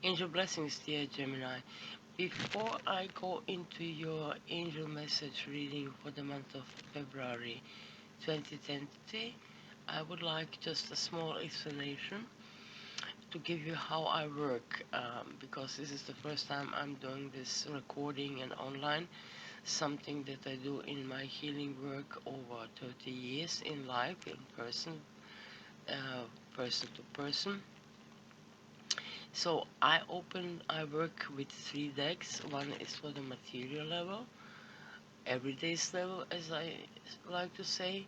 Angel blessings, dear Gemini. Before I go into your angel message reading for the month of February 2020, I would like just a small explanation to give you how I work, because this is the first time I'm doing this recording and online, something that I do in my healing work over 30 years in life, in person, person to person. So I work with 3 decks. One is for the material level, everyday's level, as I like to say.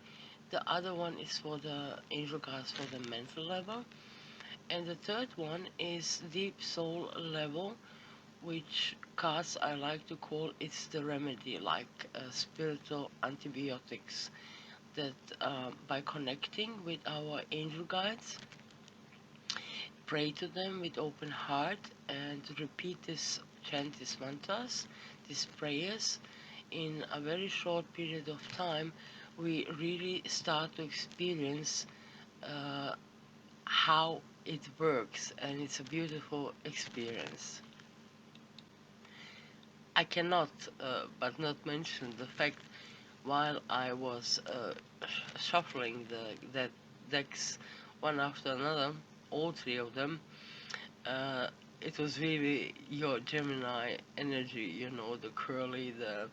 The other one is for the angel cards for the mental level. And the third one is deep soul level, which cards I like to call it's the remedy, like spiritual antibiotics. That by connecting with our angel guides, pray to them with open heart and repeat chant these mantras, these prayers, in a very short period of time, we really start to experience uh, how it works, and it's a beautiful experience. I cannot but not mention the fact while I was shuffling the decks one after another, all 3 of them, uh, it was really your Gemini energy, the curly, the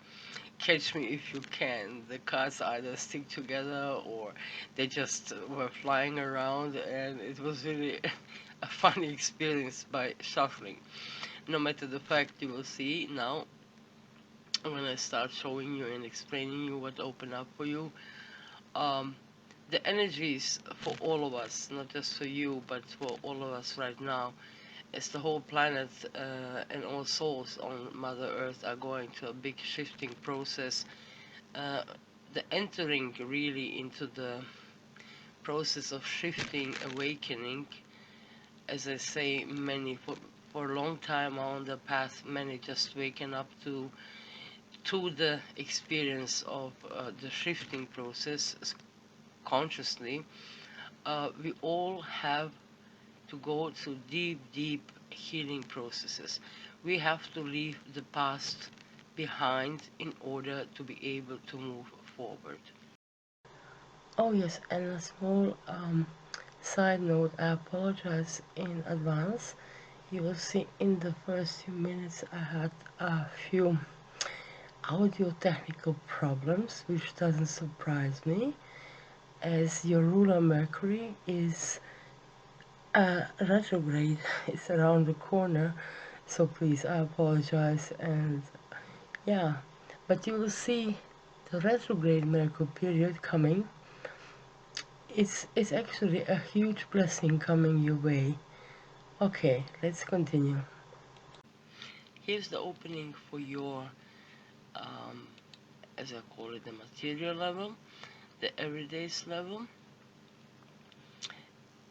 catch me if you can. The cards either stick together or they just were flying around, and it was really a funny experience by shuffling. No matter the fact, you will see now when I start showing you and explaining you what opened up for you. Um, the energies for all of us, not just for you, but for all of us right now, as the whole planet and all souls on Mother Earth are going through a big shifting process. Uh, the entering really into the process of shifting, awakening, as I say, many for a long time on the path, many just waking up to the experience of the shifting process consciously. We all have to go through deep healing processes. We have to leave the past behind in order to be able to move forward. Oh yes, and a small side note, I apologize in advance. You will see in the first few minutes I had a few audio technical problems, which doesn't surprise me, as your ruler Mercury is retrograde. It's around the corner, so please, I apologize. And yeah, but you will see the retrograde Mercury period coming. It's actually a huge blessing coming your way. Okay, let's continue. Here's the opening for your, um, as I call it, the material level, the everyday's level.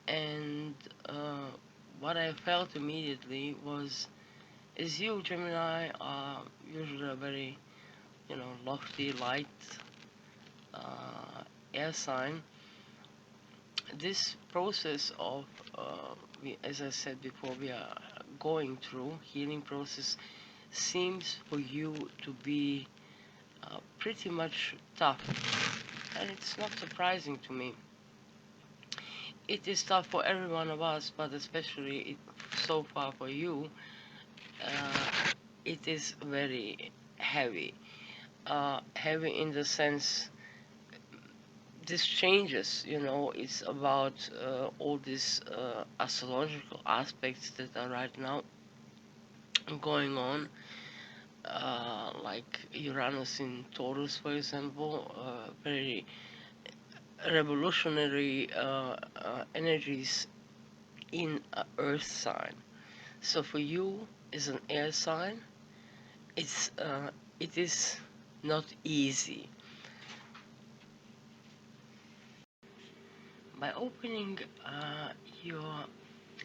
And what I felt immediately was, as you, Gemini, are usually a very, lofty, light air sign. This process of, as I said before, we are going through healing process seems for you to be pretty much tough, and it's not surprising to me. It is tough for every one of us, but especially so far for you, it is very heavy. Heavy in the sense, this changes, it's about all these astrological aspects that are right now going on, like Uranus in Taurus, for example, very revolutionary energies in a earth sign. So for you, as an air sign, it is not easy. By opening your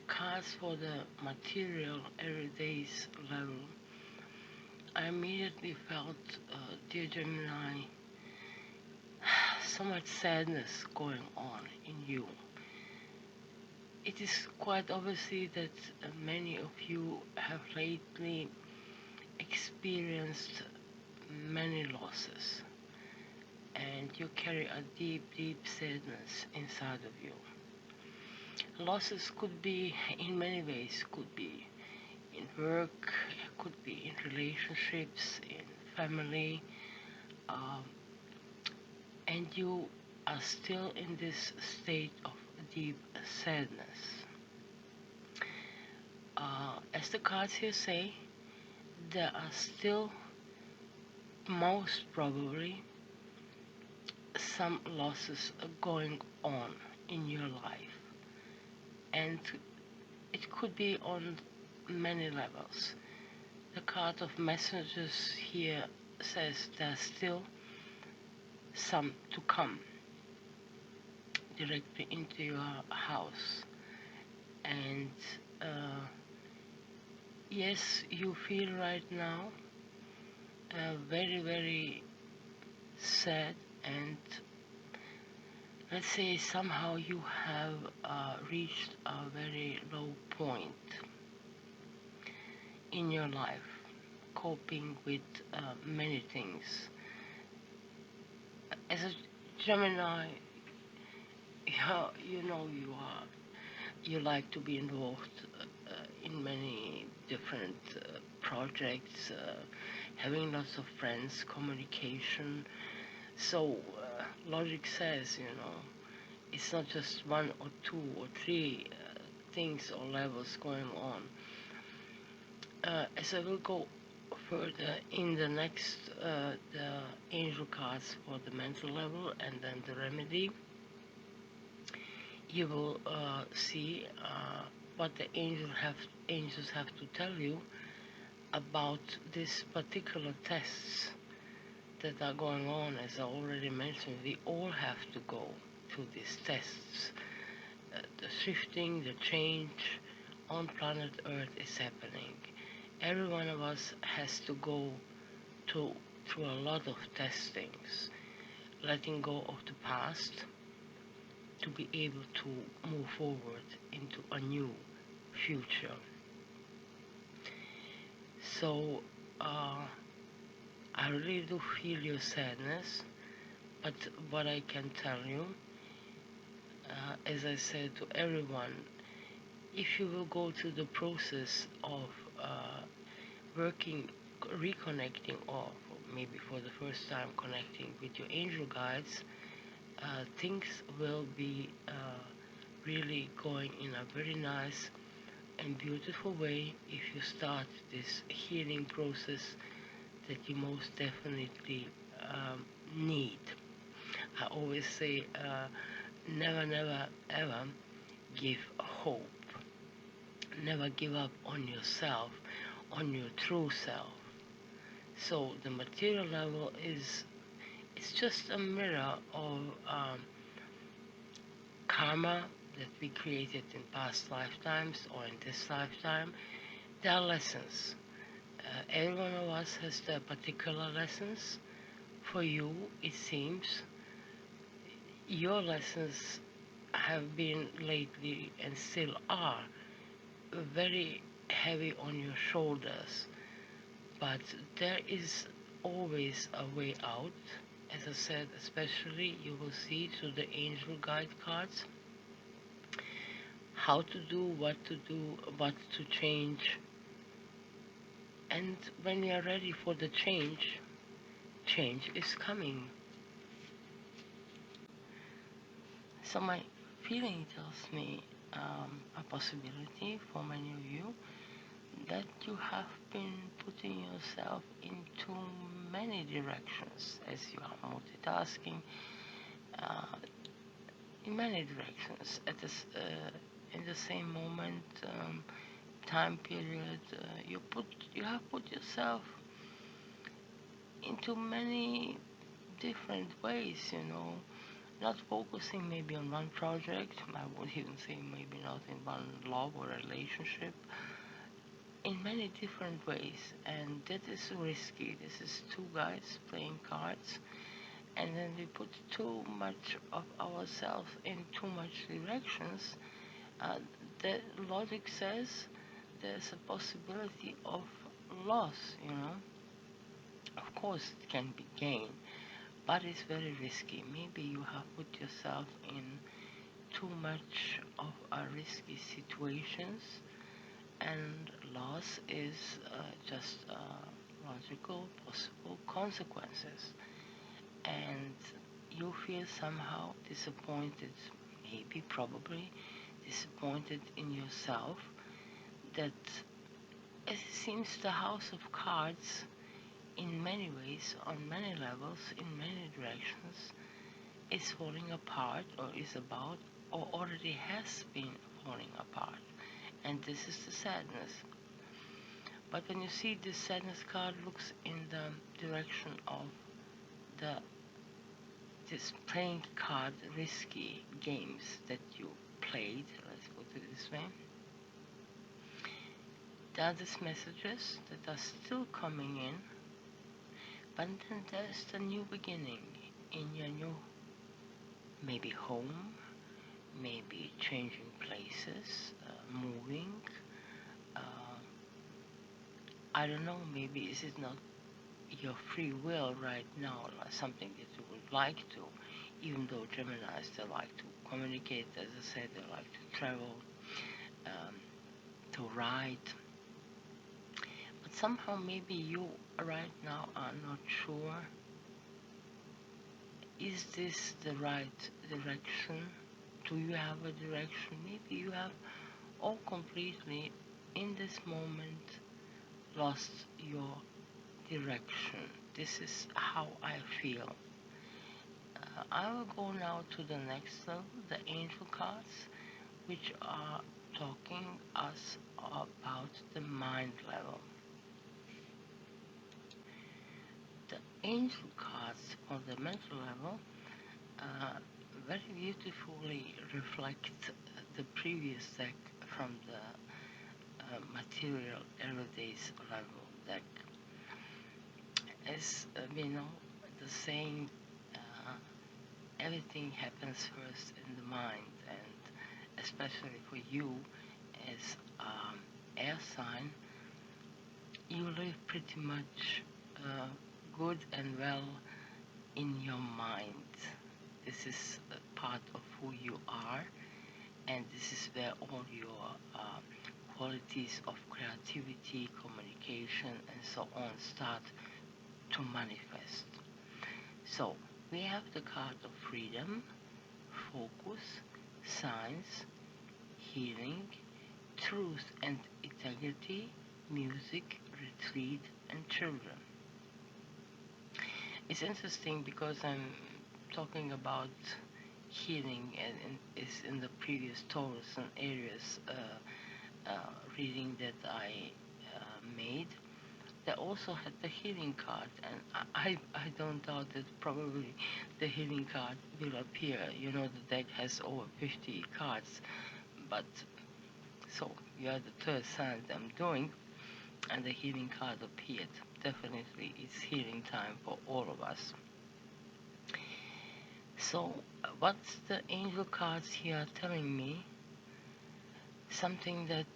cards for the material everyday's level, I immediately felt, dear Gemini, so much sadness going on in you. it is quite obviously that many of you have lately experienced many losses, and you carry a deep, deep sadness inside of you. Losses could be in many ways, could be in work, could be in relationships, in family, um, and you are still in this state of deep sadness. As the cards here say, there are still, most probably, some losses going on in your life, and it could be on many levels. The card of messages here says there's still some to come directly into your house, and yes, you feel right now very, very sad, and let's say somehow you have reached a very low point in your life, coping with many things. As a Gemini, you like to be involved in many different projects, having lots of friends, communication. So logic says, it's not just one or two or three things or levels going on. As I will go further in the next, the angel cards for the mental level and then the remedy, you will see what the angels have to tell you about these particular tests that are going on. As I already mentioned, we all have to go through these tests. The shifting, the change on planet Earth is happening. Every one of us has to go through a lot of testings, letting go of the past to be able to move forward into a new future. So I really do feel your sadness, but what I can tell you, as I said to everyone, if you will go through the process of working, reconnecting, or maybe for the first time connecting with your angel guides, things will be really going in a very nice and beautiful way if you start this healing process that you most definitely need. I always say, never, never, ever give hope. Never give up on yourself, on your true self. So the material level it's just a mirror of karma that we created in past lifetimes or in this lifetime. There are lessons. Every one of us has their particular lessons. For you, it seems, your lessons have been lately and still are very heavy on your shoulders, but there is always a way out. As I said, especially you will see through the angel guide cards how to do, what to change, and when you are ready for the change is coming. So my feeling tells me a possibility for many of you that you have been putting yourself into many directions as you are multitasking in many directions at this in the same moment, time period. You have put yourself into many different ways, not focusing maybe on one project. I would even say maybe not in one love or relationship, in many different ways, and that is risky. This is two guys playing cards, and then we put too much of ourselves in too much directions. Uh, the logic says there's a possibility of loss, you know. Of course, it can be gain, but it's very risky. Maybe you have put yourself in too much of a risky situations, and loss is just logical possible consequences. And you feel somehow disappointed, maybe, probably disappointed in yourself, that it seems the house of cards, in many ways, on many levels, in many directions, is falling apart, or is about, or already has been falling apart. And this is the sadness. But when you see this sadness card looks in the direction of the this playing card risky games that you played, let's put it this way, there are these messages that are still coming in, but then there's the new beginning in your new, maybe home, maybe changing places, moving. Uh, I don't know, maybe is it not your free will right now, like something that you would like to, even though Geminis, they like to communicate, as I said, they like to travel, um, to write. But somehow maybe you right now are not sure, is this the right direction? Do you have a direction? Maybe you have all completely, in this moment, lost your direction. This is how I feel. I will go now to the next level, the angel cards, which are talking us about the mind level. The angel cards on the mental level very beautifully reflect the previous deck from the material everyday's level deck. As we know, the saying, everything happens first in the mind, and especially for you as air sign, you live pretty much good and well in your mind. This is a part of who you are, and this is where all your qualities of creativity, communication, and so on start to manifest. So, we have the card of freedom, focus, science, healing, truth and integrity, music, retreat, and children. It's interesting because I'm talking about healing, and is in the previous Taurus and Aries reading that I made. They also had the healing card, and I don't doubt that probably the healing card will appear. You know, the deck has over 50 cards, but so you are the third sign that I'm doing, and the healing card appeared. Definitely, it's healing time for all of us. So, what's the angel cards here telling me? Something that,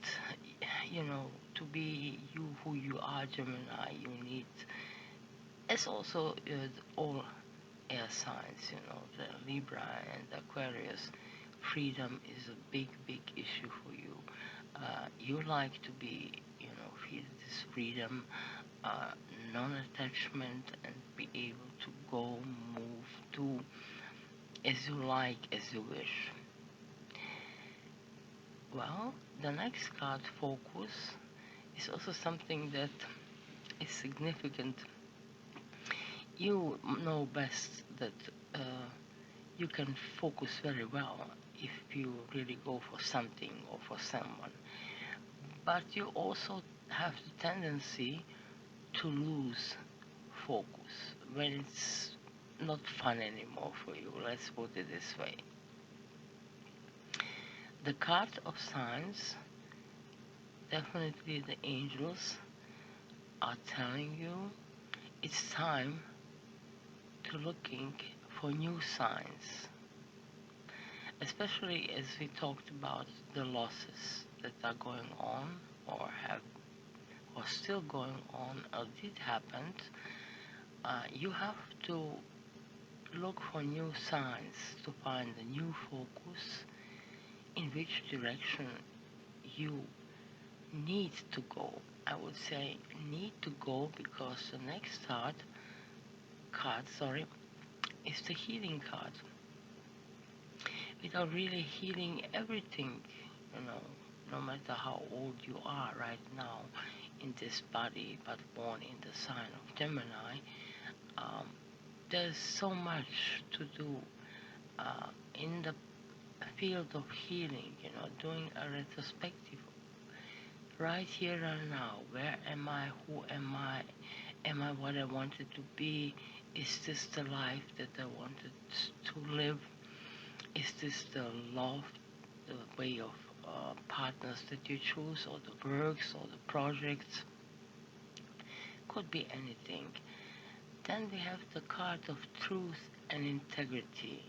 you know, to be you who you are, Gemini, you need, as also all air signs, you know, the Libra and Aquarius, freedom is a big, big issue for you. You like to be, you know, feel this freedom, non-attachment, and be able to go, move, do as you like, as you wish. Well, the next card, focus, is also something that is significant. You know best that you can focus very well if you really go for something or for someone. But you also have the tendency to lose focus when it's not fun anymore for you. Let's put it this way. The card of signs, definitely the angels are telling you it's time to looking for new signs. especially as we talked about the losses that are going on or have or still going on or did happen. You have to look for new signs to find a new focus in which direction you need to go. I would say need to go because the next card, is the healing card. Without really healing everything, no matter how old you are right now in this body, but born in the sign of Gemini, um, there's so much to do in the field of healing, doing a retrospective right here and now. Where am I? Who am I? Am I what I wanted to be? Is this the life that I wanted to live? Is this the love, the way of partners that you choose, or the works, or the projects? Could be anything. Then we have the card of truth and integrity.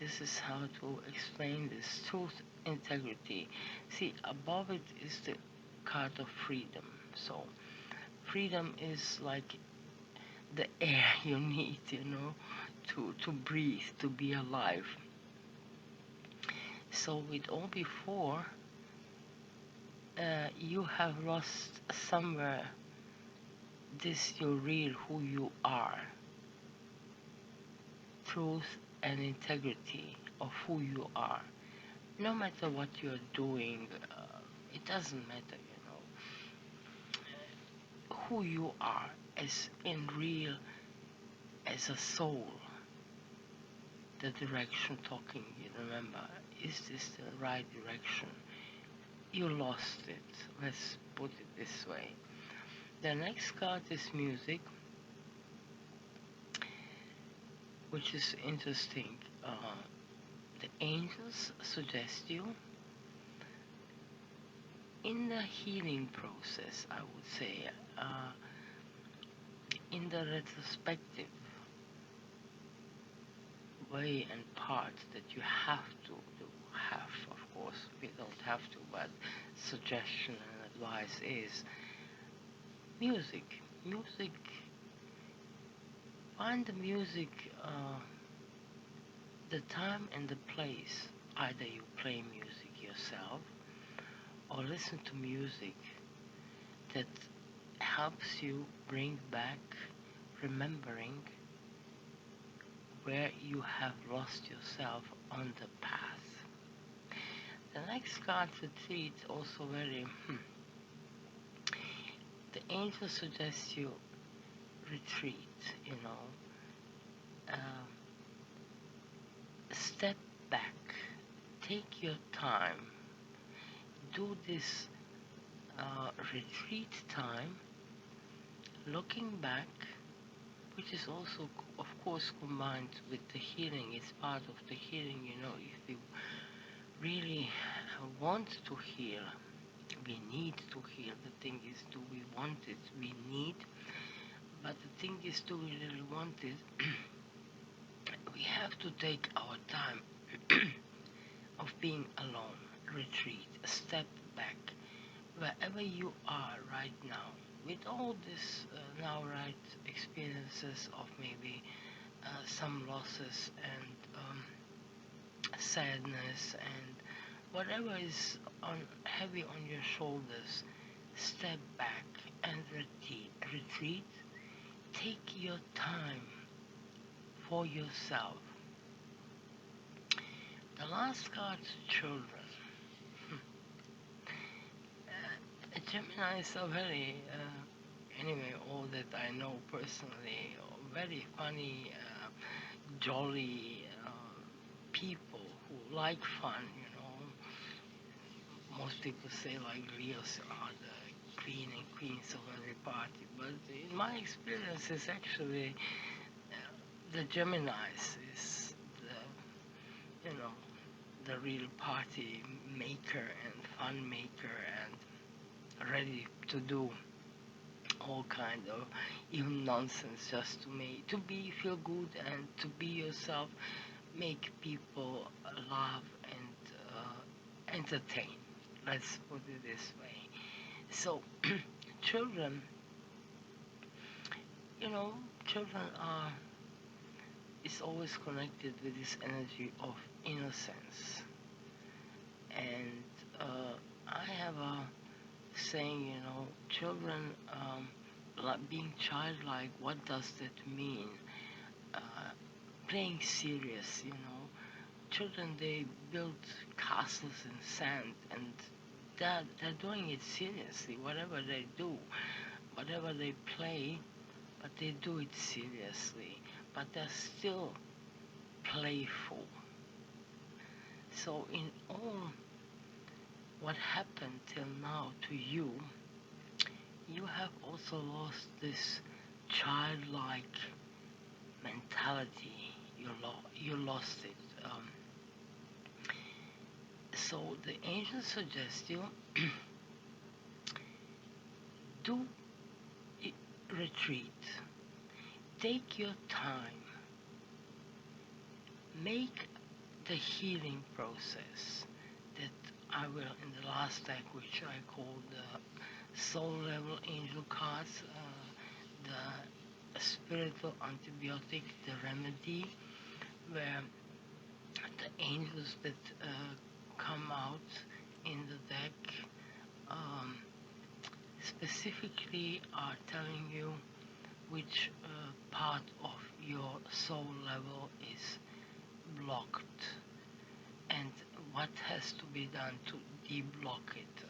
This is how to explain this. Truth, integrity. See, above it is the card of freedom. So, freedom is like the air you need, to breathe, to be alive. So, with all before, you have lost somewhere this your real who you are. Truth and integrity of who you are. No matter what you're doing, it doesn't matter, who you are as in real, as a soul. The direction talking, you remember, is this the right direction? You lost it, let's put it this way. The next card is music, which is interesting. The angels suggest you in the healing process, I would say, in the retrospective way and part that you have to do. Of course, we don't have to, but suggestion and advice is music. Find the music, the time and the place. Either you play music yourself or listen to music that helps you bring back remembering where you have lost yourself on the path. The next card retreat also very the angel suggests you retreat, step back, take your time, do this retreat time, looking back, which is also, of course, combined with the healing. It's part of the healing, if you really want to heal, we need to heal. The thing is, do we want it? We need, but the thing is, do we really want it? We have to take our time of being alone, retreat, step back, wherever you are right now, with all this now right experiences of maybe some losses and sadness and whatever is heavy on your shoulders, step back and retreat. Take your time for yourself. The last card, children. Geminis are very, anyway, all that I know personally, very funny, jolly people who like fun, Most people say like Leos are the queen and queens of every party, but in my experience, it's actually the Geminis is the real party maker and fun maker and ready to do all kind of even nonsense just to feel good and to be yourself. make people laugh and entertain. Let's put it this way. So, children, you know, children are is always connected with this energy of innocence. And I have a saying, children like being childlike. What does that mean? Uh, Playing serious, children, they build castles in sand, and they're doing it seriously. Whatever they do, whatever they play, but they do it seriously. But they're still playful. So in all what happened till now to you, you have also lost this childlike mentality. You lost it. So the angels suggest you do retreat. Take your time. Make the healing process that I will in the last deck, which I call the soul level angel cards, the spiritual antibiotic, the remedy, where the angels that come out in the deck specifically are telling you which part of your soul level is blocked and what has to be done to deblock it.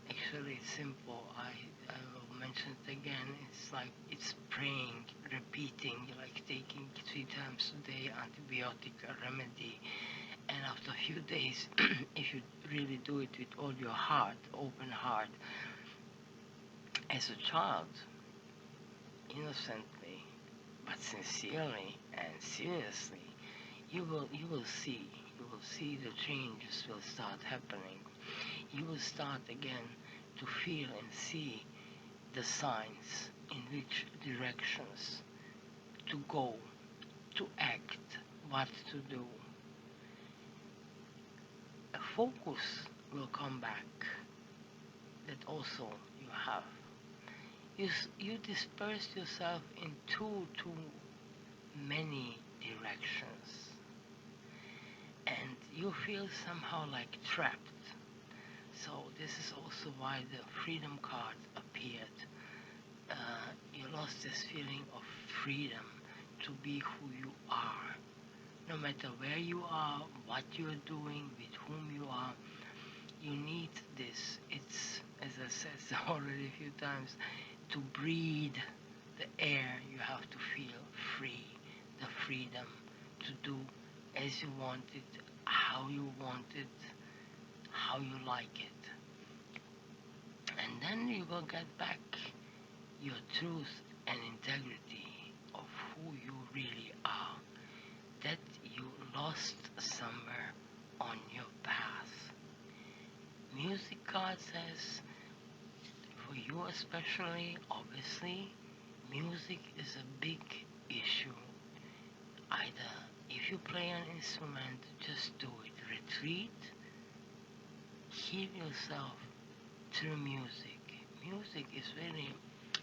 Actually, it's simple. I will mention it again. It's praying, repeating, like taking 3 times a day antibiotic remedy. And after a few days, if you really do it with all your heart, open heart, as a child, innocently, but sincerely and seriously, you will see the changes will start happening. You will start again to feel and see the signs in which directions to go, to act, what to do. A focus will come back that also you have. You disperse yourself in too many directions, and you feel somehow like trapped. So this is also why the freedom card appeared. You lost this feeling of freedom to be who you are. No matter where you are, what you're doing, with whom you are, you need this. It's, as I said already a few times, to breathe the air, you have to feel free, the freedom to do as you want it, how you want it, how you like it. And then you will get back your truth and integrity of who you really are, that you lost somewhere on your path. Music card says, for you especially, obviously, music is a big issue. Either if you play an instrument, just do it. Retreat, heal yourself through music. Music is really,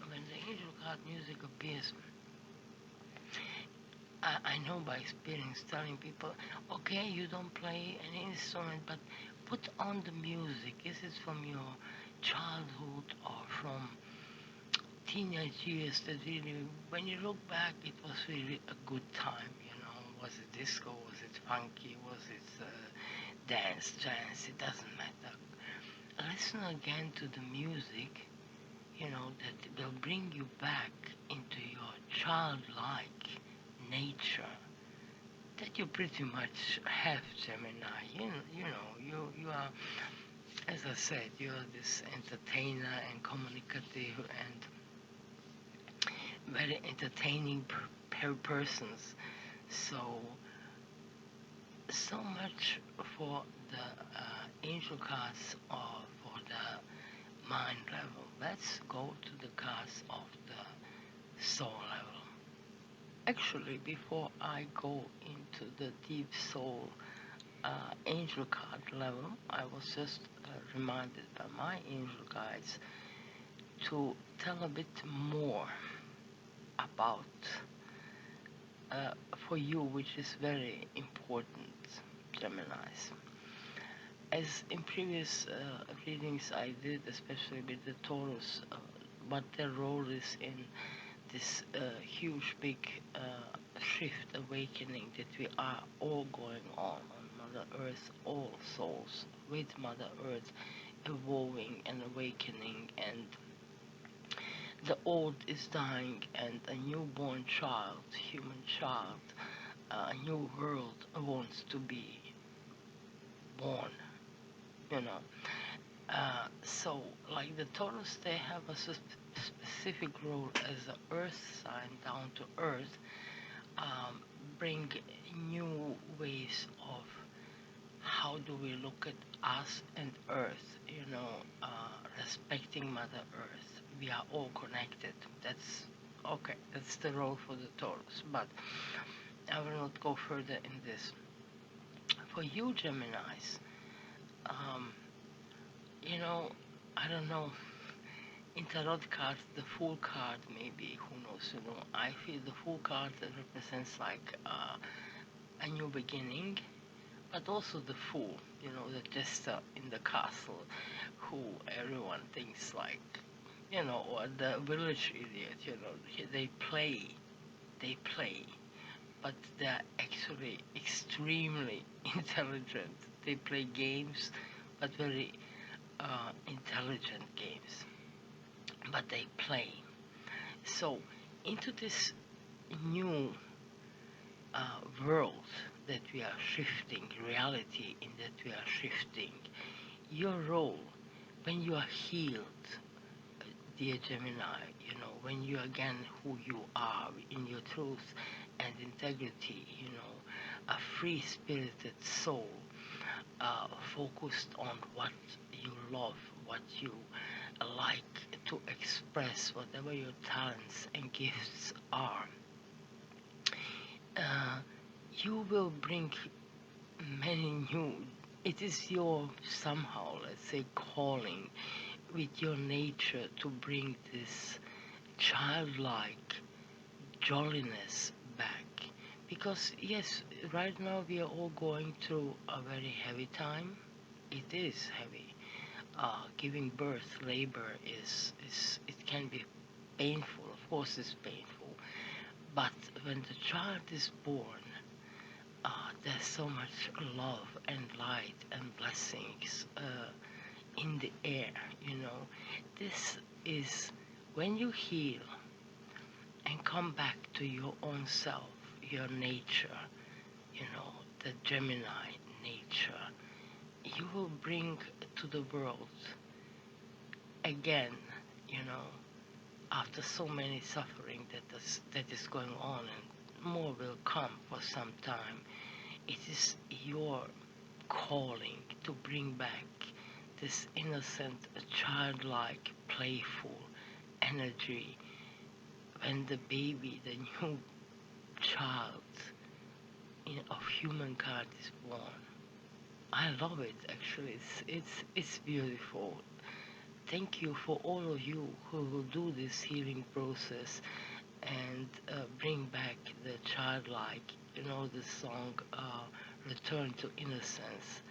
when the angel card music appears, I know by experience telling people, okay, you don't play any instrument, but put on the music. Is it from your childhood or from teenage years that really, when you look back, it was really a good time, Was it disco? Was it funky? Was it dance, trance? It doesn't matter. Listen again to the music, that will bring you back into your childlike nature that you pretty much have, Gemini. You are, as I said, you're this entertainer and communicative and very entertaining persons. So much for the angel cards or for the mind level. Let's go to the cards of the soul level. Actually, before I go into the deep soul angel card level, I was just reminded by my angel guides to tell a bit more about for you, which is very important, Geminis. As in previous readings I did, especially with the Taurus, what their role is in this huge, big shift, awakening that we are all going on Mother Earth, all souls with Mother Earth, evolving and awakening, and the old is dying, and a newborn child, human child, a new world wants to be born, you know. So, like the Taurus, they have a specific role as the earth sign, down to earth, bring new ways of how do we look at us and earth, respecting Mother Earth. We are all connected. That's okay, that's the role for the Taurus, but I will not go further in this. For you, Geminis, um, I don't know, in tarot cards, the Fool card, maybe, who knows, I feel the Fool card that represents like a new beginning, but also the Fool, the jester in the castle, who everyone thinks like, or the village idiot, they play, but they're actually extremely intelligent. They play games, but very intelligent games, but they play. So, into this new world that we are shifting, reality in that we are shifting, your role, when you are healed, dear Gemini, when you again who you are in your truth and integrity, a free-spirited soul, focused on what you love, what you like to express, whatever your talents and gifts are, you will bring many new. It is your somehow, let's say, calling with your nature to bring this childlike jolliness back. Because yes, right now we are all going through a very heavy time. It is heavy. Giving birth, labor it can be painful. Of course, it's painful. But when the child is born, there's so much love and light and blessings in the air. This is when you heal and come back to your own self, your nature, the Gemini nature. You will bring to the world again, after so many suffering that is going on, and more will come for some time. It is your calling to bring back this innocent, childlike, playful energy when the baby, the new child of humankind is born. I love it, actually. It's beautiful. Thank you for all of you who will do this healing process and bring back the childlike, the song Return to Innocence.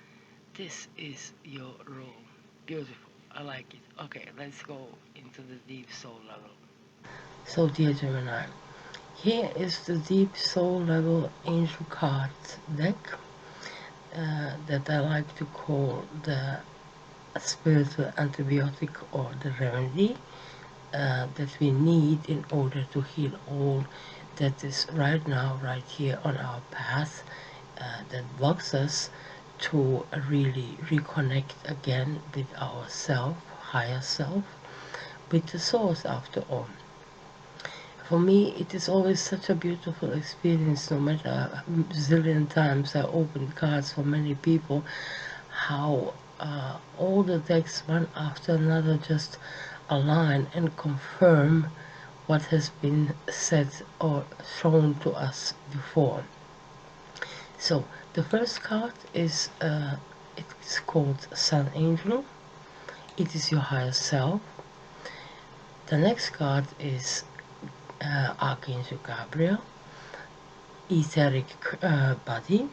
This is your role. Beautiful. I like it. Okay, let's go into the deep soul level. So, dear Gemini, here is the deep soul level angel card deck that I like to call the spiritual antibiotic or the remedy that we need in order to heal all that is right now, right here on our path, that blocks us to really reconnect again with our self, higher self, with the source after all. For me, it is always such a beautiful experience, no matter a zillion times I opened cards for many people, how all the decks, one after another, just align and confirm what has been said or shown to us before. So the first card is it's called Sun Angel. It is your higher self. The next card is Archangel Gabriel, etheric body.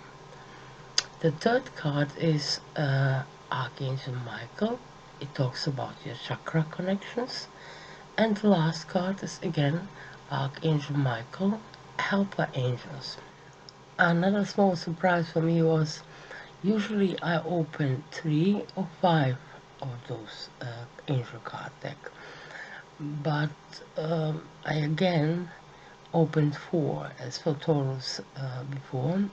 The third card is Archangel Michael. It talks about your chakra connections. And the last card is again Archangel Michael, helper angels. Another small surprise for me was usually I open 3 or 5 of those angel card deck, but I again opened 4 as for Taurus before,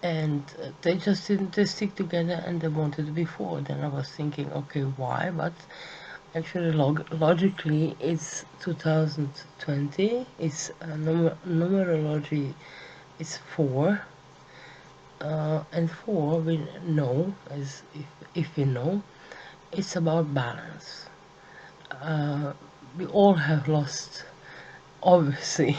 and they just didn't stick together, and they wanted to be 4. Then I was thinking, okay, why? But actually logically it's 2020, it's numerology is 4, and 4 we know, as if you know, it's about balance. We all have lost, obviously,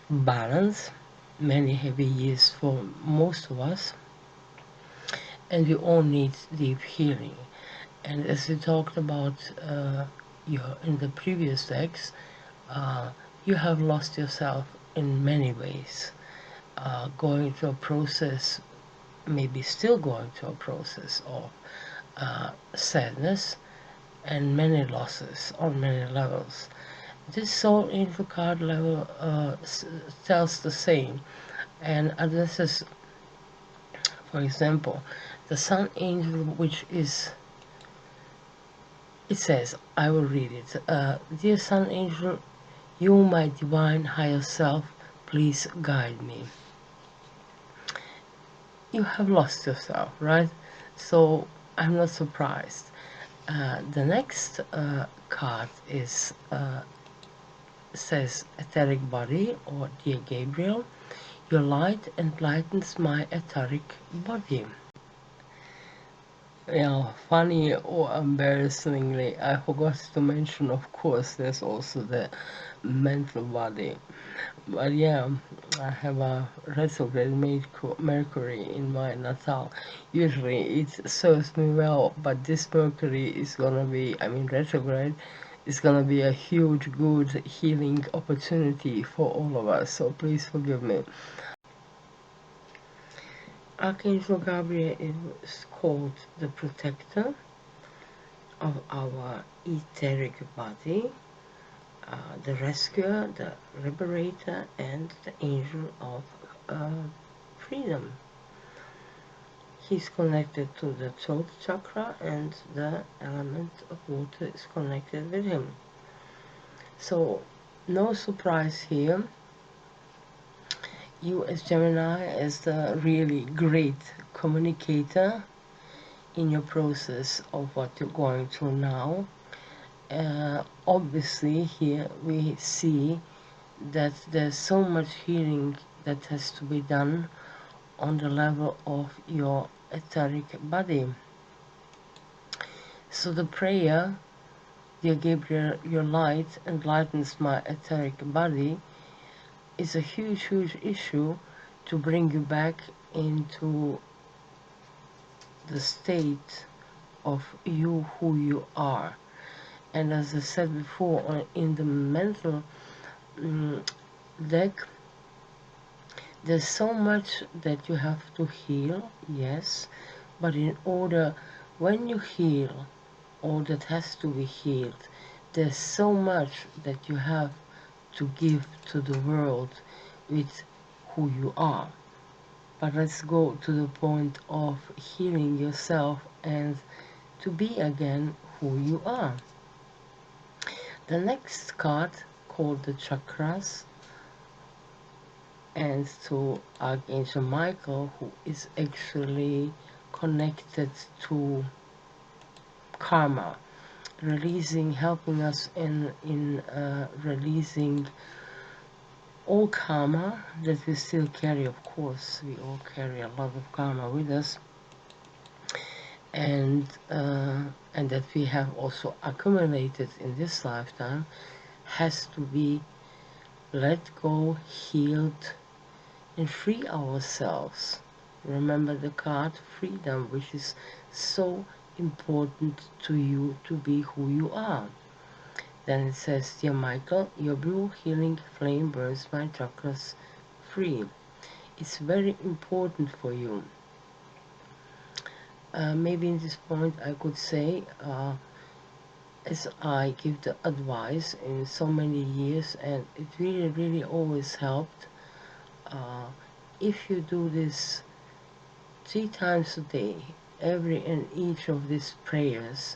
balance, many heavy years for most of us, and we all need deep healing. And as we talked about in the previous decks, you have lost yourself in many ways, going through a process, maybe still going through a process of sadness and many losses on many levels. This Soul Angel card level tells the same and addresses, for example, the Sun Angel, which is, it says, I will read it. Dear Sun Angel, you, my divine higher self, please guide me. You have lost yourself, right? So I'm not surprised. The next card is says etheric body, or dear Gabriel, your light enlightens my etheric body. Yeah, funny or embarrassingly, I forgot to mention, of course, there's also the mental body. But yeah, I have a retrograde Mercury in my natal. Usually it serves me well, but this Mercury is gonna be, I mean, retrograde is gonna be a huge, good healing opportunity for all of us. So please forgive me. Archangel Gabriel is called the protector of our etheric body, the rescuer, the liberator, and the angel of freedom. He's connected to the throat chakra, and the element of water is connected with him. So, no surprise here. You as Gemini, as the really great communicator in your process of what you're going through now. Obviously here we see that there's so much healing that has to be done on the level of your etheric body. So the prayer, dear Gabriel, your light enlightens my etheric body, is a huge, huge issue to bring you back into the state of you, who you are. And as I said before, in the mental deck, there's so much that you have to heal, yes, but in order, when you heal all that has to be healed, there's so much that you have to give to the world with who you are. But let's go to the point of healing yourself and to be again who you are. The next card, called the chakras, and to Archangel Michael, who is actually connected to karma, helping us in releasing all karma that we still carry. Of course, we all carry a lot of karma with us, and that we have also accumulated in this lifetime. has to be let go, healed, and free ourselves. Remember the card freedom, which is so important to you to be who you are. Then it says, Dear Michael, your blue healing flame burns my chakras free. It's very important for you. Maybe in this point I could say, as I give the advice in so many years, and it really always helped, if you do this 3 times a day, every and each of these prayers,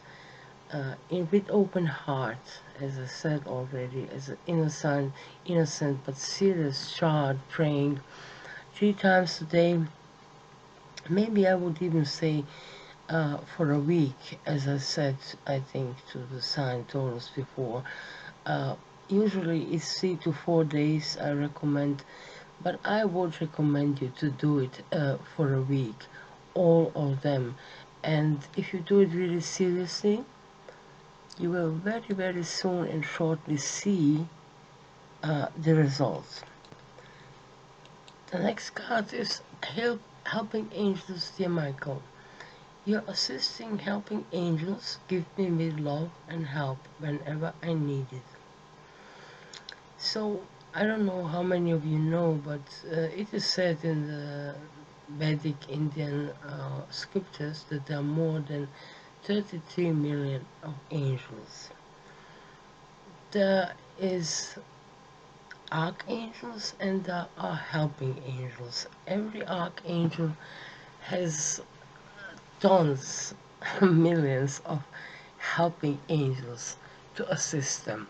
with open heart, as I said already, as an innocent but serious child praying 3 times a day, maybe I would even say for a week, as I said, I think, to the sign Taurus before. Usually it's 3 to 4 days I recommend, but I would recommend you to do it for a week, all of them. And if you do it really seriously, you will very soon and shortly see the results. The next card is Helping Angels, Dear Michael. Your assisting helping angels give me with love and help whenever I need it. So, I don't know how many of you know, but it is said in the Vedic Indian scriptures that there are more than 33 million of angels. There is archangels and there are helping angels. Every archangel has tons, millions of helping angels to assist them.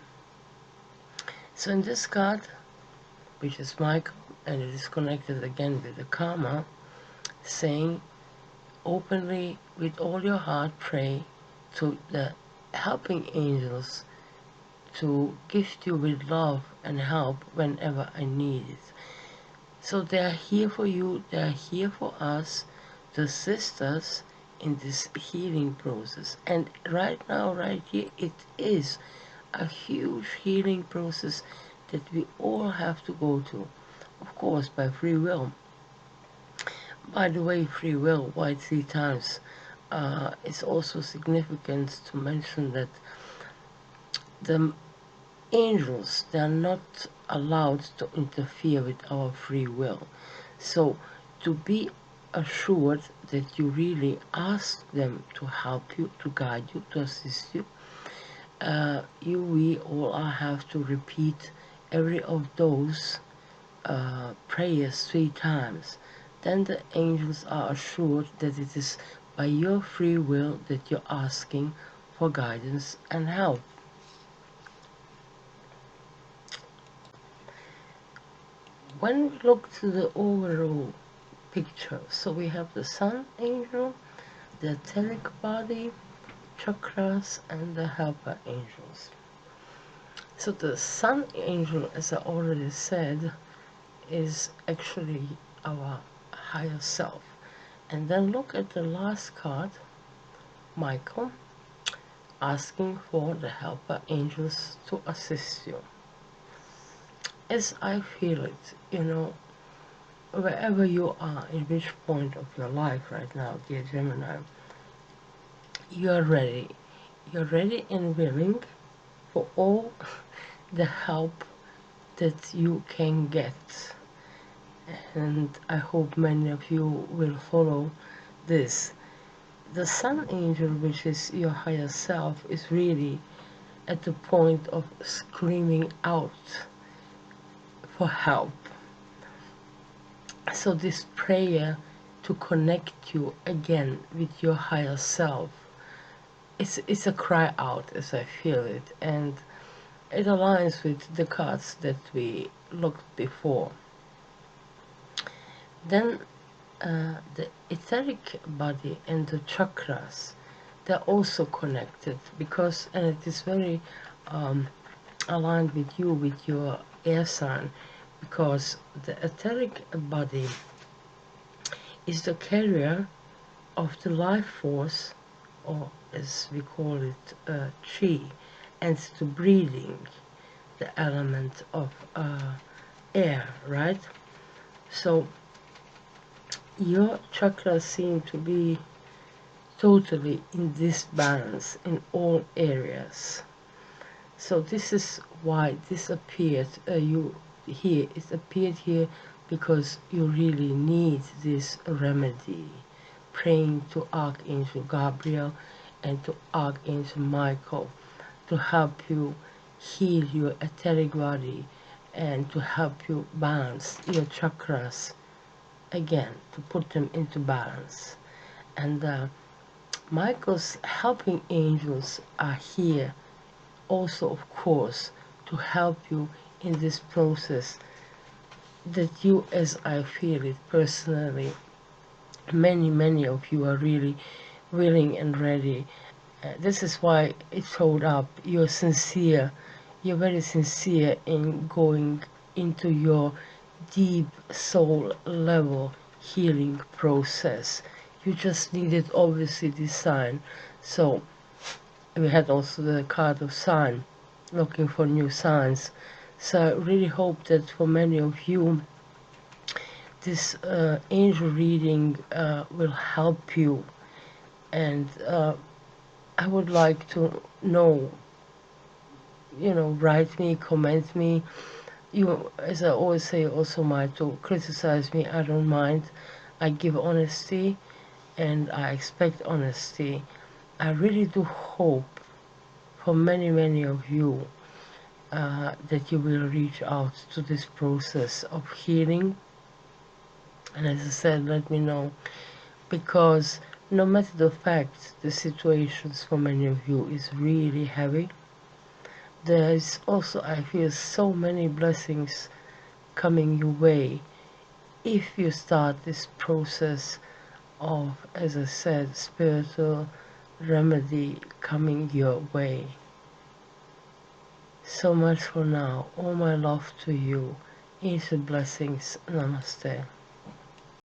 So in this card, which is Michael, and it is connected again with the karma, saying, openly, with all your heart, pray to the helping angels to gift you with love and help whenever I need it. So they are here for you, they are here for us, to assist us in this healing process. And right now, right here, it is a huge healing process that we all have to go to, of course, by free will. By the way, free will, why 3 times? It's also significant to mention that the angels, they are not allowed to interfere with our free will. So, to be assured that you really ask them to help you, to guide you, to assist you, we all have to repeat every of those prayers 3 times. Then the angels are assured that it is by your free will that you're asking for guidance and help. When we look to the overall picture, so we have the sun angel, the etheric body, chakras, and the helper angels. So the sun angel, as I already said, is actually our higher self. And then look at the last card, Michael, asking for the helper angels to assist you. As I feel it, wherever you are, in which point of your life right now, dear Gemini, you are ready. You're ready and willing for all the help that you can get. And I hope many of you will follow this. The sun angel, which is your higher self, is really at the point of screaming out for help. So this prayer to connect you again with your higher self, it's a cry out as I feel it, and it aligns with the cards that we looked before. Then the etheric body and the chakras, they're also connected because, and it is very aligned with you, with your air sign, because the etheric body is the carrier of the life force, or as we call it, chi, and the breathing. the element of air, right? So your chakras seem to be totally in disbalance in all areas. So this is why this appeared it appeared here because you really need this remedy. Praying to Archangel Gabriel and to Archangel Michael to help you heal your etheric body and to help you balance your chakras again, to put them into balance. And Michael's helping angels are here also, of course, to help you in this process that you, as I feel it personally, many of you are really willing and ready. This is why it showed up. You're sincere. You're very sincere in going into your deep soul level healing process. You just needed obviously this sign. So we had also the card of sign, looking for new signs. So I really hope that for many of you this angel reading will help you, and I would like to know, write me, comment me. You, as I always say, also might to criticize me, I don't mind. I give honesty and I expect honesty. I really do hope for many of you that you will reach out to this process of healing. And as I said, let me know, because no matter the fact, the situations for many of you is really heavy. There is also, I feel, so many blessings coming your way if you start this process of, as I said, spiritual remedy coming your way. So much for now. All my love to you. Ease and blessings. Namaste.